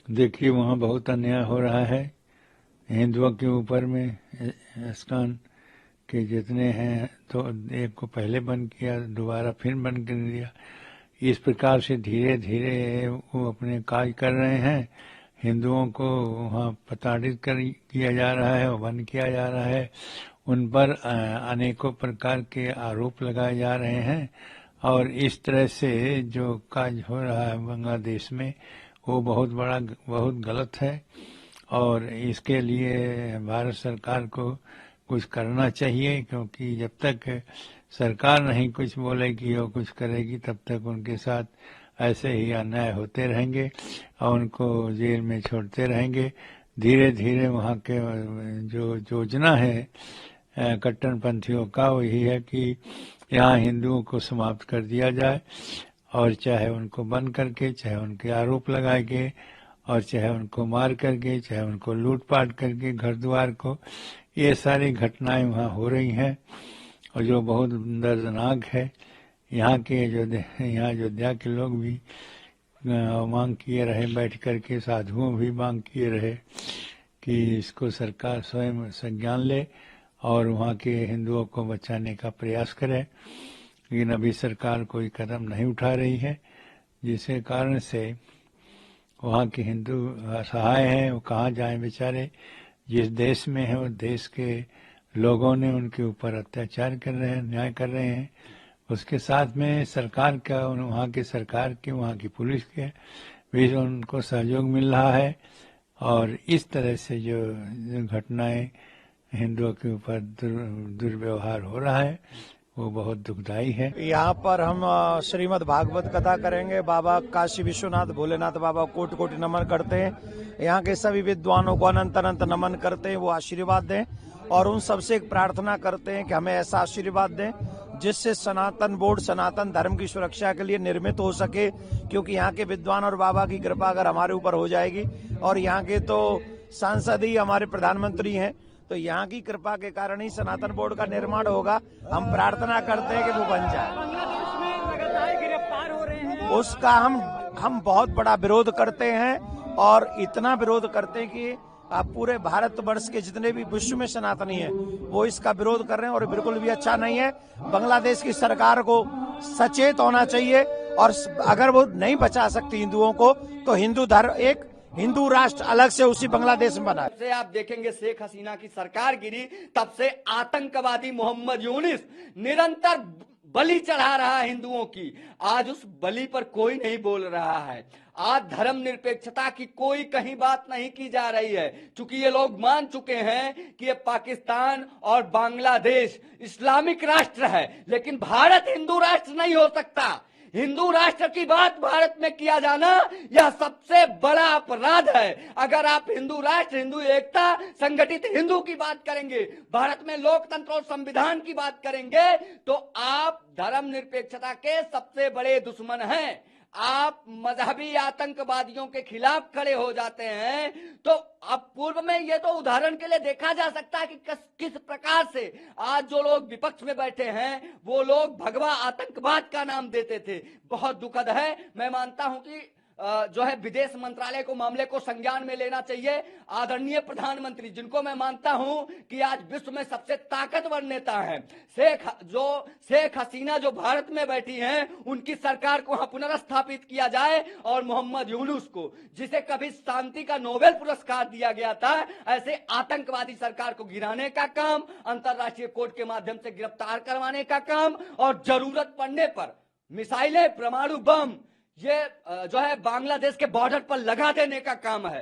देखिए वहाँ बहुत अन्याय हो रहा है हिंदुओं के ऊपर में। इस्कॉन के जितने हैं तो एक को पहले बंद किया, दोबारा फिर बंद कर दिया। इस प्रकार से धीरे धीरे वो अपने कार्य कर रहे हैं। हिंदुओं को वहाँ प्रताड़ित किया जा रहा है और बंद किया जा रहा है। उन पर अनेकों प्रकार के आरोप लगाए जा रहे हैं और इस तरह से जो कार्य हो रहा है बांग्लादेश में वो बहुत गलत है और इसके लिए भारत सरकार को कुछ करना चाहिए, क्योंकि जब तक सरकार नहीं कुछ बोलेगी और कुछ करेगी तब तक उनके साथ ऐसे ही अन्याय होते रहेंगे और उनको जेल में छोड़ते रहेंगे। धीरे धीरे वहाँ के जो योजना है कट्टरपंथियों का वही है कि यहाँ हिंदुओं को समाप्त कर दिया जाए, और चाहे उनको बंद करके, चाहे उनके आरोप लगाए गए, और चाहे उनको मार करके, चाहे उनको लूटपाट करके घर द्वार को, ये सारी घटनाएं वहाँ हो रही हैं और जो बहुत दर्दनाक है। यहाँ अयोध्या के लोग भी मांग किए रहे, बैठ करके साधुओं भी मांग किए रहे कि इसको सरकार स्वयं संज्ञान ले और वहाँ के हिंदुओं को बचाने का प्रयास करे, लेकिन अभी सरकार कोई कदम नहीं उठा रही है, जिसके कारण से वहाँ के हिंदू असहाय हैं। वो कहाँ जाएं बेचारे। जिस देश में है उस देश के लोगों ने उनके ऊपर अत्याचार कर रहे हैं, अन्याय कर रहे हैं। उसके साथ में सरकार का, वहाँ की सरकार के, वहाँ की पुलिस के भी उनको सहयोग मिल रहा है और इस तरह से जो घटनाएं हिंदुओं के ऊपर दुर्व्यवहार हो रहा है वो बहुत दुखदायी है। यहाँ पर हम श्रीमद् भागवत कथा करेंगे। बाबा काशी विश्वनाथ भोलेनाथ बाबा कोटि कोटि नमन करते हैं। यहाँ के सभी विद्वानों को अनंत अनंत नमन करते हैं, वो आशीर्वाद दें और उन सबसे एक प्रार्थना करते हैं कि हमें ऐसा आशीर्वाद दें जिससे सनातन बोर्ड सनातन धर्म की सुरक्षा के लिए निर्मित हो सके, क्योंकि यहाँ के विद्वान और बाबा की कृपा अगर हमारे ऊपर हो जाएगी और यहाँ के तो सांसद ही हमारे प्रधानमंत्री हैं, तो यहाँ की कृपा के कारण ही सनातन बोर्ड का निर्माण होगा। हम प्रार्थना करते हैं कि वो बन जाए। उसका हम बहुत बड़ा विरोध करते हैं और इतना विरोध करते हैं कि आप पूरे भारतवर्ष के जितने भी विश्व में सनातनी हैं वो इसका विरोध कर रहे हैं और बिल्कुल भी अच्छा नहीं है। बांग्लादेश की सरकार को सचेत होना चाहिए और अगर वो नहीं बचा सकती हिंदुओं को तो हिंदू धर्म एक हिंदू राष्ट्र अलग से उसी बांग्लादेश में बना। से आप देखेंगे शेख हसीना की सरकार गिरी तब से आतंकवादी मोहम्मद यूनिस निरंतर बलि चढ़ा रहा है हिंदुओं की। आज उस बलि पर कोई नहीं बोल रहा है। आज धर्म निरपेक्षता की कोई कहीं बात नहीं की जा रही है, क्योंकि ये लोग मान चुके हैं कि ये पाकिस्तान और बांग्लादेश इस्लामिक राष्ट्र है, लेकिन भारत हिंदू राष्ट्र नहीं हो सकता। हिंदू राष्ट्र की बात भारत में किया जाना यह सबसे बड़ा अपराध है। अगर आप हिंदू राष्ट्र, हिंदू एकता, संगठित हिंदू की बात करेंगे, भारत में लोकतंत्र और संविधान की बात करेंगे, तो आप धर्म निरपेक्षता के सबसे बड़े दुश्मन हैं। आप मजहबी आतंकवादियों के खिलाफ खड़े हो जाते हैं। तो अब पूर्व में ये तो उदाहरण के लिए देखा जा सकता है कि किस प्रकार से आज जो लोग विपक्ष में बैठे हैं वो लोग भगवा आतंकवाद का नाम देते थे। बहुत दुखद है। मैं मानता हूं कि जो है विदेश मंत्रालय को मामले को संज्ञान में लेना चाहिए। आदरणीय प्रधानमंत्री, जिनको मैं मानता हूं कि आज विश्व में सबसे ताकतवर नेता हैं, शेख हसीना जो भारत में बैठी हैं, उनकी सरकार को वहां पुनर्स्थापित किया जाए और मोहम्मद यूनुस को, जिसे कभी शांति का नोबेल पुरस्कार दिया गया था, ऐसे आतंकवादी सरकार को गिराने का काम, अंतर्राष्ट्रीय कोर्ट के माध्यम से गिरफ्तार करवाने का काम और जरूरत पड़ने पर मिसाइलें, परमाणु बम ये जो है बांग्लादेश के बॉर्डर पर लगा देने का काम है।